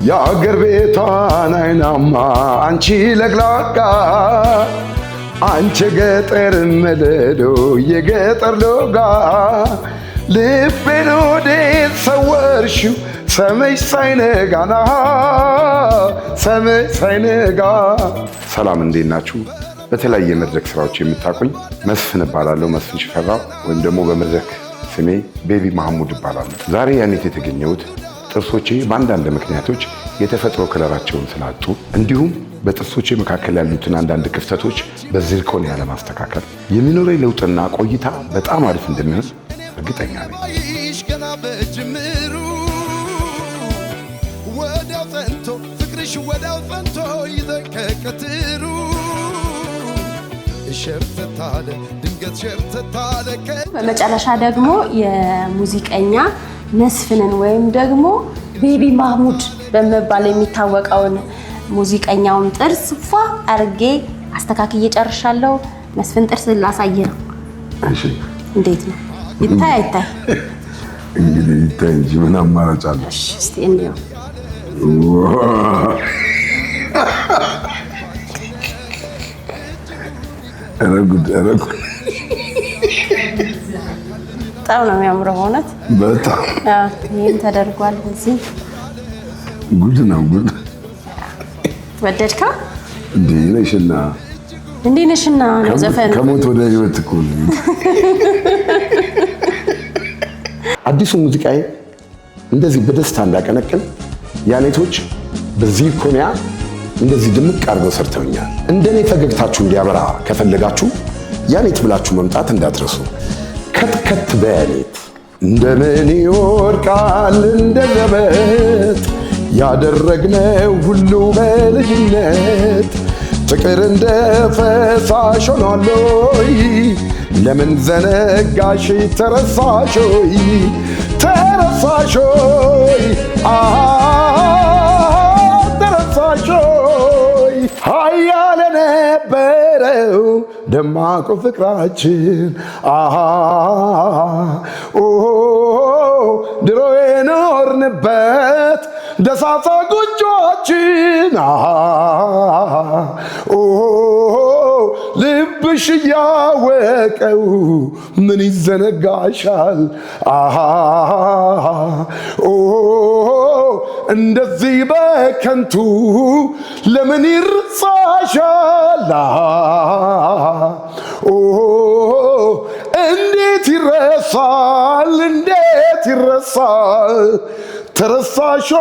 የአገር ቤቷን አይናማ አንቺ ለግላጋ አንቺ ገጠር መለሎ የገጠር ሎጋ ልቤን ወዴት ሰወርሽው ሰመች ሳይነጋና ሰመች ሳይነጋ። ሰላም እንዴት ናችሁ? በተለያየ መድረክ ስራዎች የምታውቁኝ መስፍን እባላለሁ። መስፍን ሽፈራው ወይም ደግሞ በመድረክ ስሜ ቤቢ መሐሙድ እባላለሁ። ዛሬ ያኔት የተገኘሁት ጥርሶቼ በአንዳንድ ምክንያቶች የተፈጥሮ ከለራቸውን ስላጡ እንዲሁም በጥርሶቼ መካከል ያሉትን አንዳንድ ክፍተቶች በዚርኮኒያ ለማስተካከል የሚኖረኝ ለውጥና ቆይታ በጣም አሪፍ እንደሚሆን እርግጠኛ ነኝ። በመጨረሻ ደግሞ የሙዚቀኛ መስፍንን ወይም ደግሞ ቤቢ መሐሙድ በመባል የሚታወቀውን ሙዚቀኛውን ጥርስ ፏ አርጌ አስተካክዬ ጨርሻለሁ። መስፍን ጥርስ ላሳየ ነው። እሺ፣ እንዴት ነው? ይታይ አይታይ? እንግዲህ ይታይ እንጂ ምን አማራጭ አለ? እሺ፣ እስቲ እንየው። ኧረ ጉድ! በጣም ነው የሚያምረው እውነት። በጣም ይሄም ተደርጓል። እዚህ ጉድ ነው ጉድ። ወደድካ? እንዴ ነሽና ነው ዘፈን ከሞት ወደ ህይወት እኮ ነው። አዲሱ ሙዚቃዬ እንደዚህ በደስታ እንዳቀነቅን ያኔቶች በዚርኮኒያ እንደዚህ ድምቅ አድርገው ሰርተውኛል። እንደኔ ፈገግታችሁ እንዲያበራ ከፈለጋችሁ ያኔት ብላችሁ መምጣት እንዳትረሱ። ከትከት በያኔት እንደምን ይወድቃል እንደ ዘበት ያደረግነው ሁሉ በልጅነት ፍቅር እንደ ፈሳሽ ሆኗል። ለምን ዘነጋሽ ተረሳሾይ ተረሳሾይ ተረሳሾይ ሀያል ነበረው ደማቁ ፍቅራችን ድሮ የኖርንበት ደሳሳ ጎጆአችን ልብሽ እያወቀው ምን ይዘነጋሻል? እንደዚህ በከንቱ ለምን ይረሳሻል? እንዴት ይረሳል? እንዴት ይረሳል? ተረሳሾይ